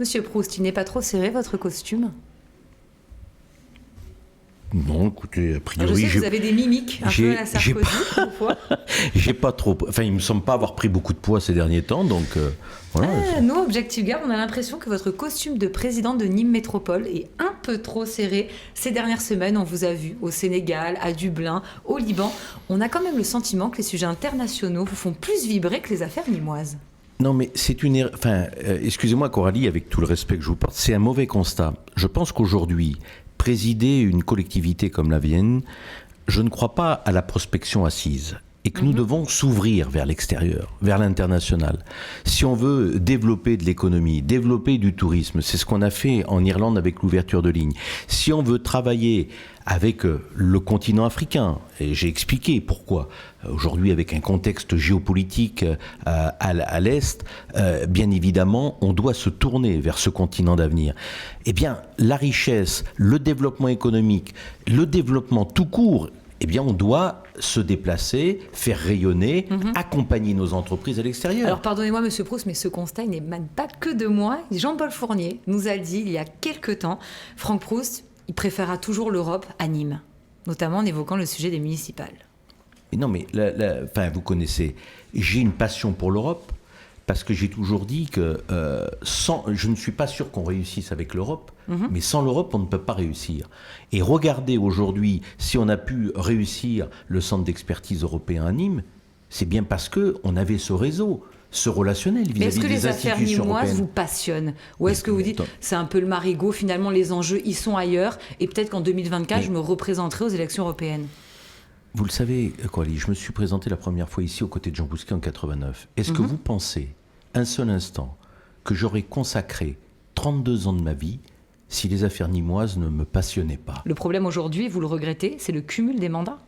Monsieur Proust, il n'est pas trop serré votre costume? Non, écoutez, a Je priori, sais que vous avez des mimiques, un peu à la Sarkozy, parfois. j'ai pas trop. Enfin, il me semble pas avoir pris beaucoup de poids ces derniers temps, donc voilà. Nous, Objectif Gare, on a l'impression que votre costume de président de Nîmes Métropole est un peu trop serré. Ces dernières semaines, on vous a vu au Sénégal, à Dublin, au Liban. On a quand même le sentiment que les sujets internationaux vous font plus vibrer que les affaires nîmoises. Non, mais c'est une. Enfin, excusez-moi, Coralie, avec tout le respect que je vous porte, c'est un mauvais constat. Je pense qu'aujourd'hui, présider une collectivité comme la Vienne, je ne crois pas à la prospection assise. Et que nous devons s'ouvrir vers l'extérieur, vers l'international. Si on veut développer de l'économie, développer du tourisme, c'est ce qu'on a fait en Irlande avec l'ouverture de lignes. Si on veut travailler avec le continent africain, et j'ai expliqué pourquoi, aujourd'hui avec un contexte géopolitique à l'Est, bien évidemment, on doit se tourner vers ce continent d'avenir. Eh bien, la richesse, le développement économique, le développement tout court, eh bien, on doit se déplacer, faire rayonner, accompagner nos entreprises à l'extérieur. Alors pardonnez-moi Monsieur Proust, mais ce constat il n'émane pas que de moi. Jean-Paul Fournier nous a dit il y a quelque temps, Franck Proust, il préférera toujours l'Europe à Nîmes, notamment en évoquant le sujet des municipales. Mais non, mais enfin, vous connaissez, j'ai une passion pour l'Europe, parce que j'ai toujours dit que je ne suis pas sûr qu'on réussisse avec l'Europe, mais sans l'Europe, on ne peut pas réussir. Et regardez aujourd'hui, si on a pu réussir le centre d'expertise européen à Nîmes, c'est bien parce qu'on avait ce réseau, ce relationnel vis-à-vis des institutions européennes. Est-ce que les affaires nîmoises vous passionnent? Ou est-ce que vous dites, c'est un peu le marigot, finalement les enjeux y sont ailleurs, et peut-être qu'en 2024, je me représenterai aux élections européennes? Vous le savez, Coralie, je me suis présenté la première fois ici aux côtés de Jean Bousquet en 89. Est-ce que vous pensez, un seul instant, que j'aurais consacré 32 ans de ma vie si les affaires nîmoises ne me passionnaient pas? Le problème aujourd'hui, vous le regrettez, c'est le cumul des mandats.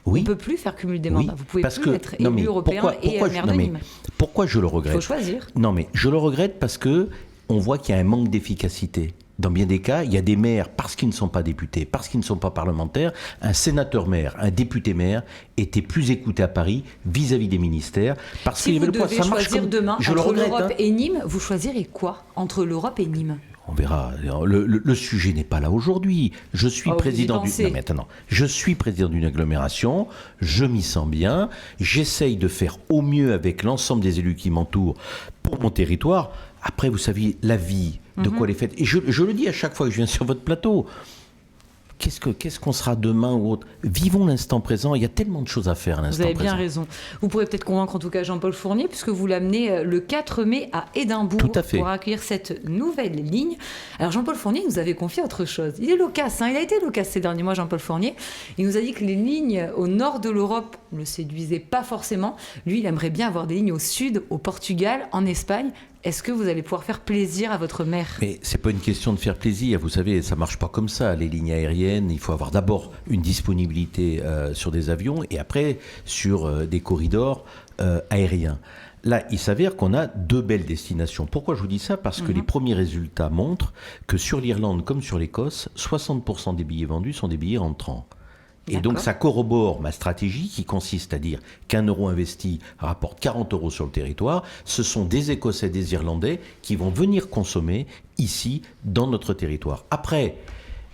Oui. On ne peut plus faire cumul des mandats. Vous pouvez plus être non, élu européen et maire de Nîmes. Pourquoi je le regrette? Il faut choisir. Non, mais je le regrette parce que on voit qu'il y a un manque d'efficacité. Dans bien des cas, il y a des maires, parce qu'ils ne sont pas députés, parce qu'ils ne sont pas parlementaires, un sénateur-maire, un député-maire était plus écouté à Paris vis-à-vis des ministères, parce si qu'il y avait vous le poids. devez choisir demain entre l'Europe hein. et Nîmes, vous choisirez quoi entre l'Europe et Nîmes? On verra. Le sujet n'est pas là aujourd'hui. Je suis président d'une. Non, mais attends, je suis président d'une agglomération. Je m'y sens bien. J'essaye de faire au mieux avec l'ensemble des élus qui m'entourent pour mon territoire. Après, vous savez, la vie, de quoi elle est faite. Et je le dis à chaque fois que je viens sur votre plateau. Qu'est-ce qu'on sera demain ou autre? Vivons l'instant présent, il y a tellement de choses à faire à l'instant présent. Vous avez bien raison. Vous pourrez peut-être convaincre en tout cas Jean-Paul Fournier, puisque vous l'amenez le 4 mai à Édimbourg pour accueillir cette nouvelle ligne. Alors Jean-Paul Fournier nous avait confié autre chose. Il est loquace, il a été loquace ces derniers mois, Jean-Paul Fournier. Il nous a dit que les lignes au nord de l'Europe ne le séduisaient pas forcément. Lui, il aimerait bien avoir des lignes au sud, au Portugal, en Espagne. Est-ce que vous allez pouvoir faire plaisir à votre maire? Mais c'est pas une question de faire plaisir. Vous savez, ça marche pas comme ça. Les lignes aériennes, il faut avoir d'abord une disponibilité sur des avions et après sur des corridors aériens. Là, il s'avère qu'on a deux belles destinations. Pourquoi je vous dis ça? Parce que les premiers résultats montrent que sur l'Irlande comme sur l'Écosse, 60% des billets vendus sont des billets rentrants. Et donc ça corrobore ma stratégie qui consiste à dire qu'un euro investi rapporte 40 euros sur le territoire. Ce sont des Écossais, des Irlandais qui vont venir consommer ici, dans notre territoire. Après,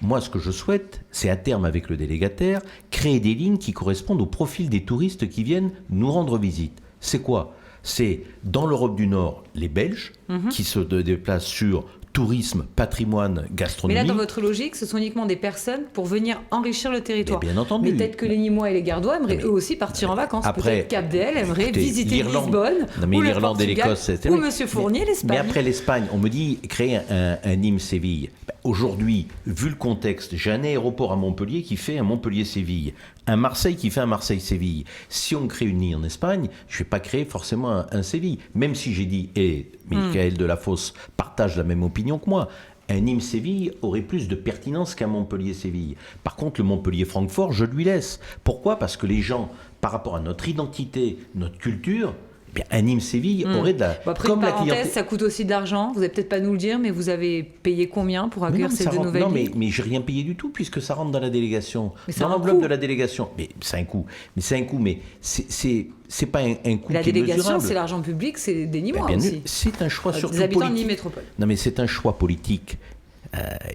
moi ce que je souhaite, c'est à terme avec le délégataire, créer des lignes qui correspondent au profil des touristes qui viennent nous rendre visite. C'est quoi? C'est dans l'Europe du Nord, les Belges qui se déplacent sur tourisme, patrimoine, gastronomie. Mais là, dans votre logique, ce sont uniquement des personnes pour venir enrichir le territoire. Mais bien entendu. Mais peut-être que les Nîmois et les Gardois aimeraient eux aussi partir en vacances. Peut-être Cap-d'El aimerait visiter Lisbonne, ou le Portugal, ou Monsieur Fournier, l'Espagne. Mais après l'Espagne, on me dit créer un Nîmes-Séville. Aujourd'hui, vu le contexte, j'ai un aéroport à Montpellier qui fait un Montpellier-Séville, un Marseille qui fait un Marseille-Séville. Si on crée une ligne en Espagne, je ne vais pas créer forcément un Séville. Même si j'ai dit, et Michael Delafosse partage la même opinion que moi, un Nîmes-Séville aurait plus de pertinence qu'un Montpellier-Séville. Par contre, le Montpellier-Francfort, je lui laisse. Pourquoi? Parce que les gens, par rapport à notre identité, notre culture, Eh bien, un Nîmes-Séville aurait de la... Après, comme une parenthèse, ça coûte aussi de l'argent. Vous n'allez peut-être pas nous le dire, mais vous avez payé combien pour accueillir ces deux nouvelles lignes ? Mais je n'ai rien payé du tout, puisque ça rentre dans la délégation. Dans l'enveloppe de la délégation. Mais c'est un coût. Mais c'est pas un coût la qui est mesurable. La délégation, c'est l'argent public, c'est des Nîmois aussi. C'est un choix surtout des habitants politique. de Nîmes Métropole. Non, mais c'est un choix politique.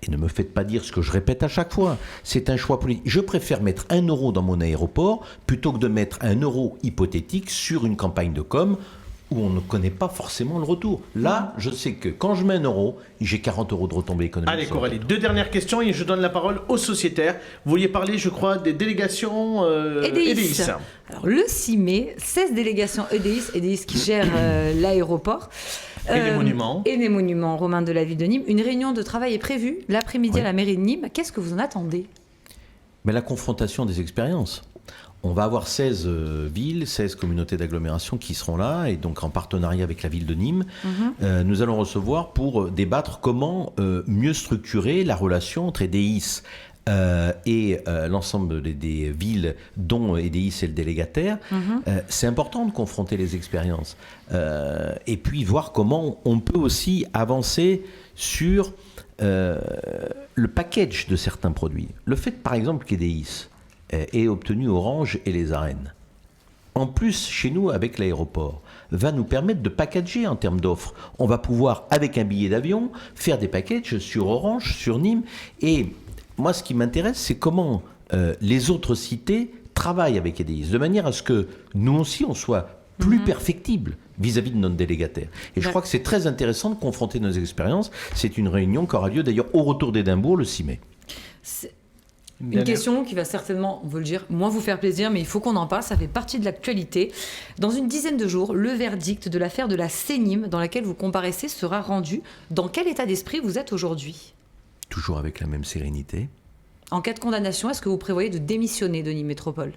Et ne me faites pas dire ce que je répète à chaque fois. C'est un choix politique. Je préfère mettre 1 euro dans mon aéroport plutôt que de mettre 1 euro hypothétique sur une campagne de com' où on ne connaît pas forcément le retour. Là, je sais que quand je mets 1 euro, j'ai 40 euros de retombées économiques. Allez, Coralie, 2 dernières questions et je donne la parole aux sociétaires. Vous vouliez parler, je crois, des délégations EDIS. Alors, le 6 mai, 16 délégations EDIS qui gèrent l'aéroport. Et les monuments. Et les monuments romains de la ville de Nîmes. Une réunion de travail est prévue l'après-midi à la mairie de Nîmes. Qu'est-ce que vous en attendez ? Mais la confrontation des expériences. On va avoir 16 villes, 16 communautés d'agglomération qui seront là, et donc en partenariat avec la ville de Nîmes, nous allons recevoir pour débattre comment mieux structurer la relation entre EDIS et l'ensemble des villes dont EDIS est le délégataire. C'est important de confronter les expériences et puis voir comment on peut aussi avancer sur le package de certains produits. Le fait, par exemple, qu'EDIS ait obtenu Orange et les arènes, en plus, chez nous, avec l'aéroport, va nous permettre de packager en termes d'offres. On va pouvoir, avec un billet d'avion, faire des packages sur Orange, sur Nîmes. Et moi, ce qui m'intéresse, c'est comment les autres cités travaillent avec EDIS, de manière à ce que nous aussi, on soit plus perfectibles vis-à-vis de notre délégataire. Et je crois que c'est très intéressant de confronter nos expériences. C'est une réunion qui aura lieu d'ailleurs au retour d'Édimbourg le 6 mai. Une question qui va certainement, on veut le dire, moins vous faire plaisir, mais il faut qu'on en parle, ça fait partie de l'actualité. Dans une dizaine de jours, le verdict de l'affaire de la CNIM dans laquelle vous comparaissez sera rendu. Dans quel état d'esprit vous êtes aujourd'hui ? Toujours avec la même sérénité. En cas de condamnation, est-ce que vous prévoyez de démissionner de Nîmes Métropole ?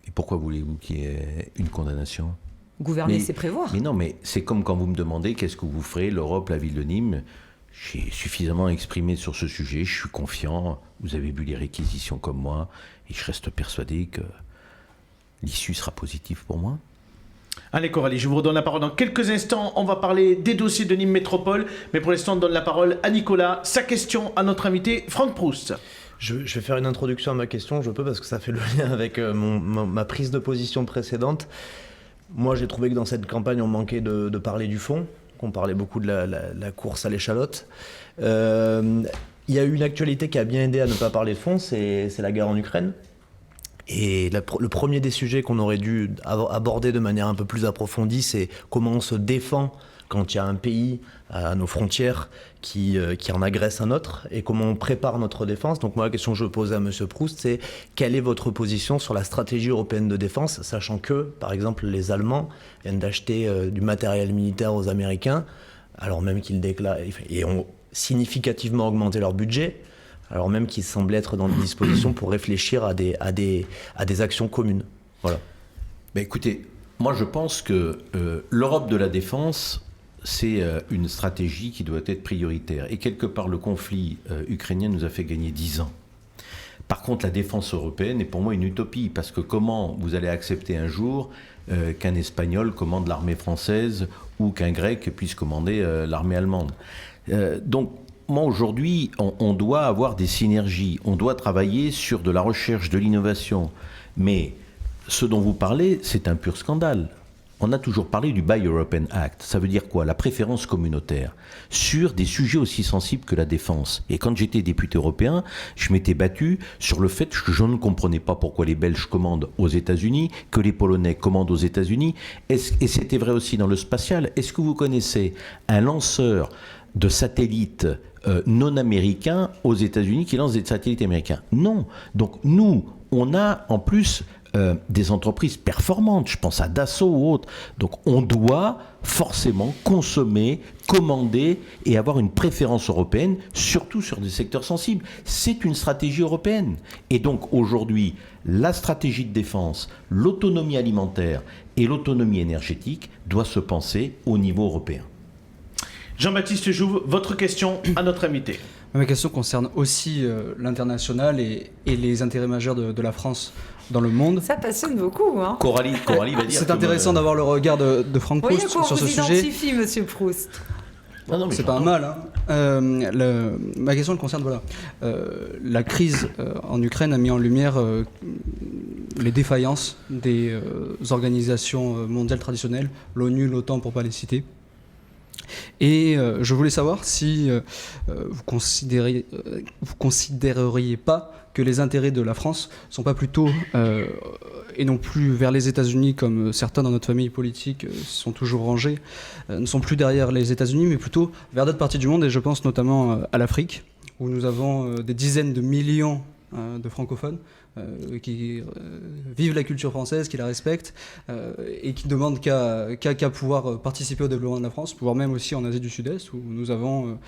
Et pourquoi voulez-vous qu'il y ait une condamnation ? Gouverner, c'est prévoir. Mais non, mais c'est comme quand vous me demandez qu'est-ce que vous ferez, l'Europe, la ville de Nîmes. J'ai suffisamment exprimé sur ce sujet, je suis confiant, vous avez vu les réquisitions comme moi, et je reste persuadé que l'issue sera positive pour moi. Allez Coralie, je vous redonne la parole dans quelques instants, on va parler des dossiers de Nîmes Métropole, mais pour l'instant on donne la parole à Nicolas, sa question à notre invité Franck Proust. Je vais faire une introduction à ma question, je peux parce que ça fait le lien avec ma prise de position précédente. Moi j'ai trouvé que dans cette campagne on manquait de parler du fond. On parlait beaucoup de la course à l'échalote. Il y a eu une actualité qui a bien aidé à ne pas parler de fond, c'est la guerre en Ukraine. Et le premier des sujets qu'on aurait dû aborder de manière un peu plus approfondie, c'est comment on se défend quand il y a un pays à nos frontières qui en agresse un autre, et comment on prépare notre défense. Donc moi, la question que je pose à M. Proust, c'est quelle est votre position sur la stratégie européenne de défense, sachant que, par exemple, les Allemands viennent d'acheter du matériel militaire aux Américains, alors même qu'ils déclarent, et ont significativement augmenté leur budget, alors même qu'ils semblent être dans des dispositions pour réfléchir à des actions communes. Voilà. Mais écoutez, moi je pense que l'Europe de la défense, c'est une stratégie qui doit être prioritaire. Et quelque part, le conflit ukrainien nous a fait gagner 10 ans. Par contre, la défense européenne est pour moi une utopie, parce que comment vous allez accepter un jour qu'un Espagnol commande l'armée française ou qu'un Grec puisse commander l'armée allemande ? Donc, moi, aujourd'hui, on doit avoir des synergies. On doit travailler sur de la recherche, de l'innovation. Mais ce dont vous parlez, c'est un pur scandale. On a toujours parlé du Buy European Act. Ça veut dire quoi ? La préférence communautaire sur des sujets aussi sensibles que la défense. Et quand j'étais député européen, je m'étais battu sur le fait que je ne comprenais pas pourquoi les Belges commandent aux États-Unis, que les Polonais commandent aux États-Unis. Et c'était vrai aussi dans le spatial. Est-ce que vous connaissez un lanceur de satellites non américains aux États-Unis qui lance des satellites américains ? Non. Donc nous, on a en plus des entreprises performantes, je pense à Dassault ou autres. Donc on doit forcément consommer, commander et avoir une préférence européenne, surtout sur des secteurs sensibles. C'est une stratégie européenne. Et donc aujourd'hui, la stratégie de défense, l'autonomie alimentaire et l'autonomie énergétique doivent se penser au niveau européen. Jean-Baptiste Jouve, votre question à notre invité. Ma question concerne aussi l'international et les intérêts majeurs de la France dans le monde. Ça passionne beaucoup. Hein. Coralie va dire. C'est intéressant d'avoir le regard de Franck Proust sur ce sujet. Voyez identifie, Monsieur Proust. Non, c'est pas un mal. Ma question concerne la crise en Ukraine a mis en lumière les défaillances des organisations mondiales traditionnelles, l'ONU, l'OTAN pour pas les citer. Et je voulais savoir si vous considéreriez pas que les intérêts de la France sont pas plutôt et non plus vers les États-Unis comme certains dans notre famille politique sont toujours rangés, ne sont plus derrière les États-Unis mais plutôt vers d'autres parties du monde, et je pense notamment à l'Afrique où nous avons des dizaines de millions de francophones qui vivent la culture française, qui la respectent et qui ne demandent qu'à pouvoir participer au développement de la France, voire même aussi en Asie du Sud-Est où nous avons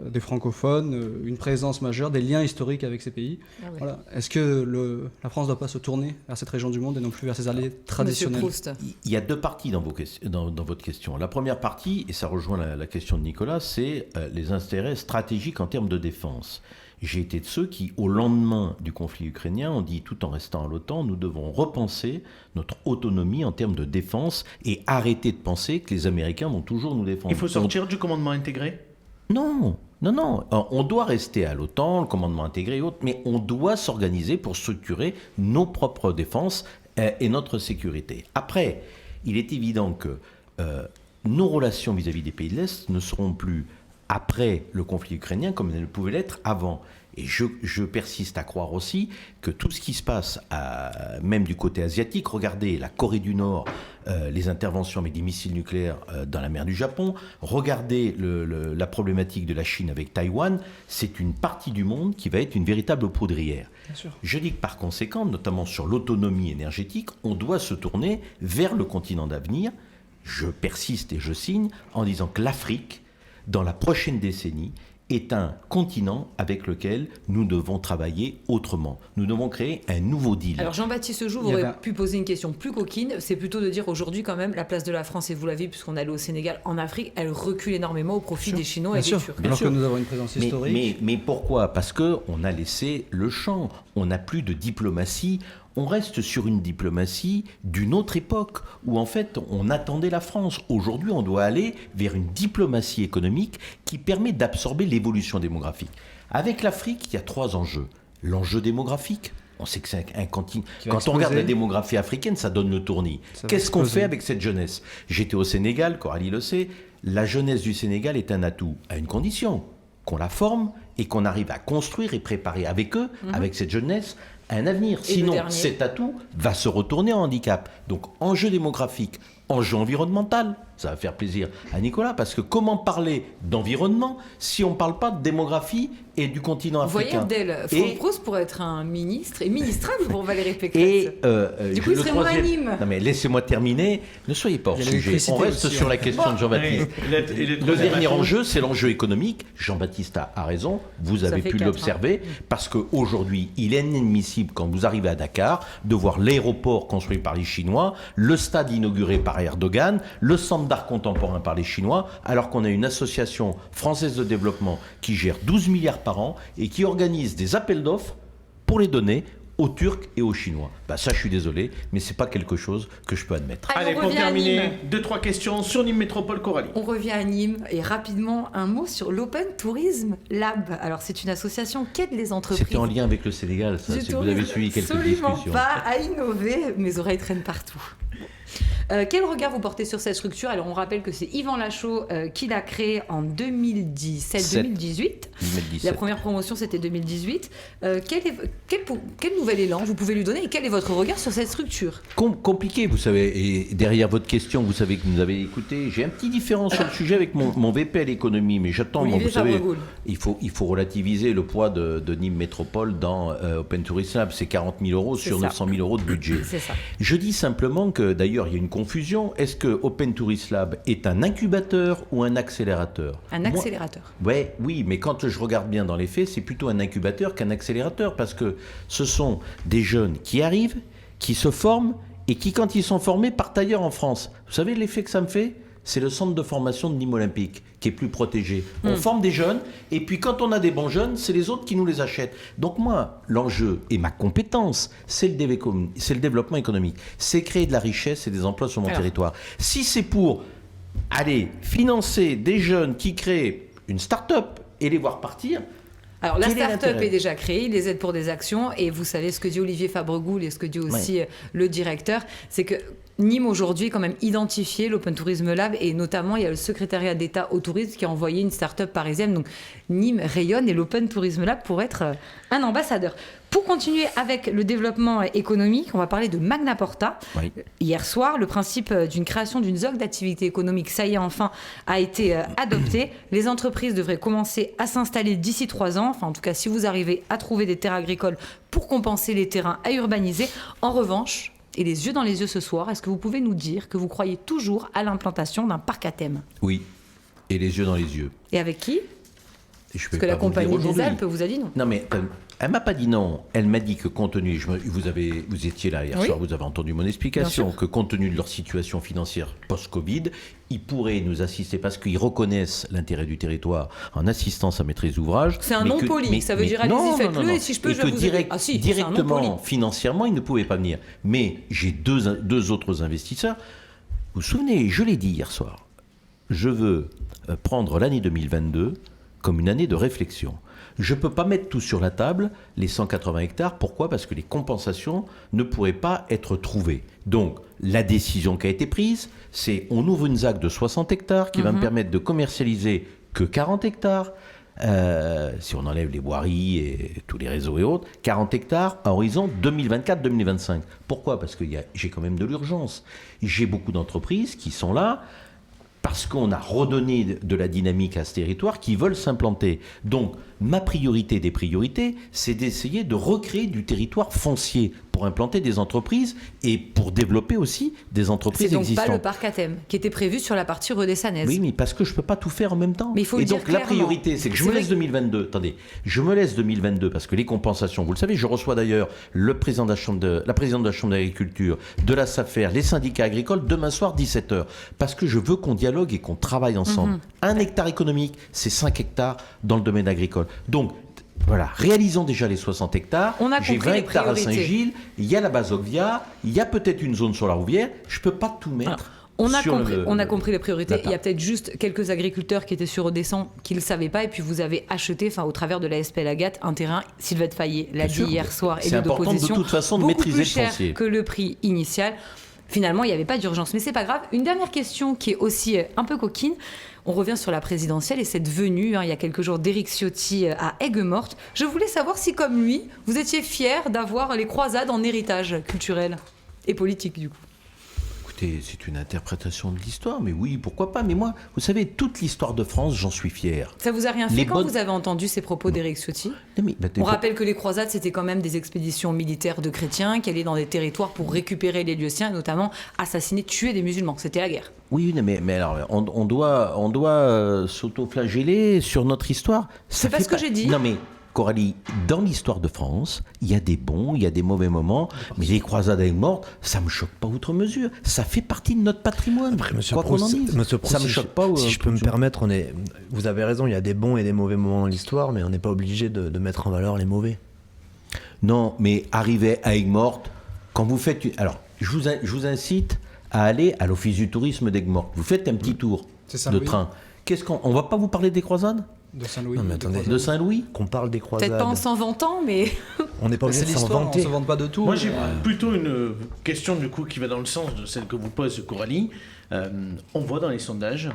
des francophones, une présence majeure, des liens historiques avec ces pays. Ah oui. Voilà. Est-ce que la France ne doit pas se tourner vers cette région du monde et non plus vers ses alliés traditionnels ? Il y a deux parties dans votre question. La première partie, et ça rejoint la question de Nicolas, c'est les intérêts stratégiques en termes de défense. J'ai été de ceux qui, au lendemain du conflit ukrainien, ont dit, tout en restant à l'OTAN, nous devons repenser notre autonomie en termes de défense et arrêter de penser que les Américains vont toujours nous défendre. Il faut sortir du commandement intégré ? Non. On doit rester à l'OTAN, le commandement intégré et autres, mais on doit s'organiser pour structurer nos propres défenses et notre sécurité. Après, il est évident que nos relations vis-à-vis des pays de l'Est ne seront plus après le conflit ukrainien comme elles pouvaient l'être avant. Et je persiste à croire aussi que tout ce qui se passe, même du côté asiatique, regardez la Corée du Nord, les interventions avec des missiles nucléaires dans la mer du Japon, regardez la problématique de la Chine avec Taïwan, c'est une partie du monde qui va être une véritable poudrière. Bien sûr. Je dis que par conséquent, notamment sur l'autonomie énergétique, on doit se tourner vers le continent d'avenir. Je persiste et je signe en disant que l'Afrique, dans la prochaine décennie, est un continent avec lequel nous devons travailler autrement. Nous devons créer un nouveau deal. Alors Jean-Baptiste Jouve aurait pu poser une question plus coquine, c'est plutôt de dire aujourd'hui quand même la place de la France, et vous l'avez vu puisqu'on est allé au Sénégal, en Afrique, elle recule énormément au profit des Chinois et des Turcs. Alors que nous avons une présence historique. Mais pourquoi ? Parce qu'on a laissé le champ, on n'a plus de diplomatie. On reste sur une diplomatie d'une autre époque où en fait on attendait la France. Aujourd'hui, on doit aller vers une diplomatie économique qui permet d'absorber l'évolution démographique. Avec l'Afrique, il y a 3 enjeux. L'enjeu démographique. On sait que c'est un continent. Quand on regarde la démographie africaine, ça donne le tournis. Qu'est-ce qu'on fait avec cette jeunesse ? J'étais au Sénégal, Coralie le sait. La jeunesse du Sénégal est un atout à une condition, qu'on la forme et qu'on arrive à construire et préparer avec eux, avec cette jeunesse, un avenir. Sinon, cet atout va se retourner en handicap. Donc, enjeu démographique, enjeu environnemental, ça va faire plaisir à Nicolas, parce que comment parler d'environnement si on ne parle pas de démographie et du continent africain ? Vous voyez, Franck Proust pourrait être un ministre et ministrable pour Valérie Pécresse. Du coup, il serait moins anime. Non, mais laissez-moi terminer. Ne soyez pas hors sujet. On reste aussi, sur la question de Jean-Baptiste. Le dernier enjeu, c'est l'enjeu économique. Jean-Baptiste a raison. Vous avez pu l'observer. Parce qu'aujourd'hui, il est inadmissible, quand vous arrivez à Dakar, de voir l'aéroport construit par les Chinois, le stade inauguré par Erdogan, le centre d'art contemporain par les Chinois, alors qu'on a une association française de développement qui gère 12 milliards par an et qui organise des appels d'offres pour les donner aux Turcs et aux Chinois. Ça, je suis désolé, mais c'est pas quelque chose que je peux admettre. Allez, pour terminer, 2-3 questions sur Nîmes Métropole, Coralie. On revient à Nîmes et rapidement un mot sur l'Open Tourism Lab. Alors, c'est une association qui aide les entreprises. C'était en lien avec le Sénégal, ça, si vous avez suivi quelques discussions. Absolument pas à innover, mes oreilles traînent partout. Quel regard vous portez sur cette structure ? Alors on rappelle que c'est Yvan Lachaud qui l'a créée en 2017-2018. La première promotion c'était 2018. Quel nouvel élan vous pouvez lui donner et quel est votre regard sur cette structure ? Compliqué, vous savez. Et derrière votre question, vous savez que vous nous avez écouté. J'ai un petit différent sur le sujet avec mon VP à l'économie, mais j'attends. Vous savez, il faut relativiser le poids de Nîmes Métropole dans Open Tourism Lab. C'est 40 000 euros sur 900 000 euros de budget. C'est ça. Je dis simplement que d'ailleurs il y a une confusion. Est-ce que Open Tourism Lab est un incubateur ou un accélérateur ? Un accélérateur. Oui, mais quand je regarde bien dans les faits, c'est plutôt un incubateur qu'un accélérateur, parce que ce sont des jeunes qui arrivent, qui se forment et qui, quand ils sont formés, partent ailleurs en France. Vous savez l'effet que ça me fait ? c'est le centre de formation de Nîmes Olympique qui est plus protégé. On forme des jeunes, et puis quand on a des bons jeunes, c'est les autres qui nous les achètent. Donc moi, l'enjeu et ma compétence, c'est le développement économique. C'est créer de la richesse et des emplois sur mon territoire. Si c'est pour aller financer des jeunes qui créent une start-up et les voir partir... Alors la start-up est déjà créée, les aides pour des actions, et vous savez ce que dit Olivier Fabre-Goulle et ce que dit aussi le directeur, c'est que Nîmes aujourd'hui est quand même identifié, l'Open Tourism Lab, et notamment il y a le secrétariat d'État au tourisme qui a envoyé une start-up parisienne. Donc Nîmes rayonne et l'Open Tourism Lab pourrait être un ambassadeur. Pour continuer avec le développement économique, on va parler de Magna Porta. Oui. Hier soir, le principe d'une création d'une zone d'activité économique, ça y est enfin, a été adopté. Les entreprises devraient commencer à s'installer d'ici 3 ans. Enfin, en tout cas, si vous arrivez à trouver des terres agricoles pour compenser les terrains à urbaniser. En revanche, et les yeux dans les yeux ce soir, est-ce que vous pouvez nous dire que vous croyez toujours à l'implantation d'un parc à thème ? Oui, et les yeux dans les yeux. Et avec qui ? Parce que la Compagnie des Alpes vous a dit non. Non, mais elle m'a pas dit non. Elle m'a dit que compte tenu, vous étiez là hier soir, vous avez entendu mon explication, que compte tenu de leur situation financière post-Covid, ils pourraient nous assister parce qu'ils reconnaissent l'intérêt du territoire en assistance à maîtrise d'ouvrage. C'est un non poli, ça veut dire allez-y, faites-le, et si je peux, je vais vous aider. Ah si, directement, financièrement, ils ne pouvaient pas venir. Mais j'ai deux autres investisseurs. Vous vous souvenez, je l'ai dit hier soir, je veux prendre l'année 2022 comme une année de réflexion. Je ne peux pas mettre tout sur la table, les 180 hectares. Pourquoi ? Parce que les compensations ne pourraient pas être trouvées. Donc, la décision qui a été prise, c'est on ouvre une ZAC de 60 hectares qui va me permettre de commercialiser que 40 hectares. Si on enlève les voiries et tous les réseaux et autres, 40 hectares à horizon 2024-2025. Pourquoi ? Parce que j'ai quand même de l'urgence. J'ai beaucoup d'entreprises qui sont là parce qu'on a redonné de la dynamique à ce territoire, qui veulent s'implanter. Donc, ma priorité des priorités, c'est d'essayer de recréer du territoire foncier pour implanter des entreprises et pour développer aussi des entreprises existantes. C'est donc pas le parc à thème qui était prévu sur la partie rue des Sanaises. Oui, mais parce que je ne peux pas tout faire en même temps. Mais il faut et le dire donc, la priorité, c'est que je me laisse 2022. Attendez, je me laisse 2022 parce que les compensations, vous le savez, je reçois d'ailleurs la présidente de la Chambre d'agriculture, de la SAFER, les syndicats agricoles, demain soir, 17h. Parce que je veux qu'on dialogue et qu'on travaille ensemble. 1 hectare économique, c'est 5 hectares dans le domaine agricole. Donc, voilà, réalisons déjà les 60 hectares. J'ai 20 hectares à Saint-Gilles, il y a la Basovia, il y a peut-être une zone sur la Rouvière. Je ne peux pas tout mettre. On a compris les priorités. Il y a peut-être juste quelques agriculteurs qui étaient sur Odescent qui ne le savaient pas. Et puis vous avez acheté, au travers de la SPL Agathe, un terrain, Sylvette Fayet l'a dit hier soir, et d'opposition, de toute façon de maîtriser le foncier. Beaucoup plus cher que le prix initial. Finalement, il n'y avait pas d'urgence. Mais c'est pas grave. Une dernière question qui est aussi un peu coquine. On revient sur la présidentielle et cette venue, il y a quelques jours, d'Éric Ciotti à Aigues-Mortes. Je voulais savoir si, comme lui, vous étiez fier d'avoir les croisades en héritage culturel et politique, du coup. Écoutez, c'est une interprétation de l'histoire, mais oui, pourquoi pas. Mais moi, vous savez, toute l'histoire de France, j'en suis fier. Ça vous a rien fait quand vous avez entendu ces propos d'Éric Ciotti ? On rappelle que les croisades, c'était quand même des expéditions militaires de chrétiens qui allaient dans des territoires pour récupérer les lieux saints, et notamment assassiner, tuer des musulmans. C'était la guerre. Oui, mais alors, on doit s'auto-flageller sur notre histoire. C'est pas ce que j'ai dit. Non, mais Coralie, dans l'histoire de France, il y a des bons, il y a des mauvais moments, mais les croisades à Aigues-Mortes, ça me choque pas outre mesure. Ça fait partie de notre patrimoine. Après, monsieur Proust, ça me choque pas. Si je peux me permettre, vous avez raison, il y a des bons et des mauvais moments dans l'histoire, mais on n'est pas obligé de mettre en valeur les mauvais. Non, mais arriver à Aigues-Mortes, quand vous faites... Alors, je vous incite à aller à l'Office du tourisme d'Aigues-Mortes. Vous faites un petit tour de train. On va pas vous parler des croisades ? De Saint-Louis. Non, mais attendez, de Saint-Louis qu'on parle des croisades. Peut-être pas en s'en vantant, mais... On n'est pas obligé de s'en vanter. On ne se vante pas de tout. Moi, j'ai plutôt une question, du coup, qui va dans le sens de celle que vous pose Coralie. On voit dans les sondages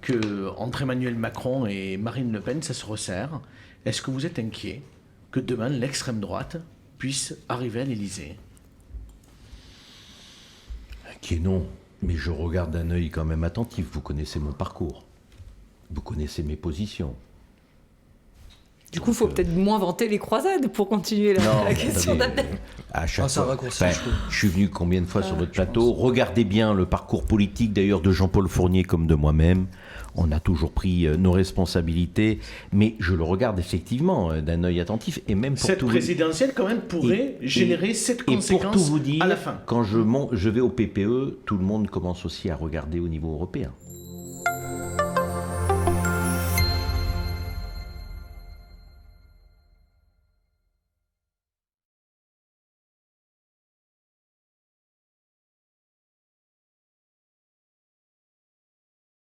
que entre Emmanuel Macron et Marine Le Pen, ça se resserre. Est-ce que vous êtes inquiet que demain, l'extrême droite puisse arriver à l'Élysée ? Inquiet, non. Mais je regarde d'un œil quand même attentif. Vous connaissez mon parcours. Vous connaissez mes positions. Du coup, il faut peut-être moins vanter les croisades pour continuer la question d'Abdel. À chaque fois, je suis venu combien de fois sur votre plateau. Regardez bien le parcours politique d'ailleurs de Jean-Paul Fournier comme de moi-même. On a toujours pris nos responsabilités, mais je le regarde effectivement d'un œil attentif. Et même pour cette présidentielle, quand même, pourrait générer cette conséquence pour tout vous dire, à la fin. Quand je vais au PPE, tout le monde commence aussi à regarder au niveau européen.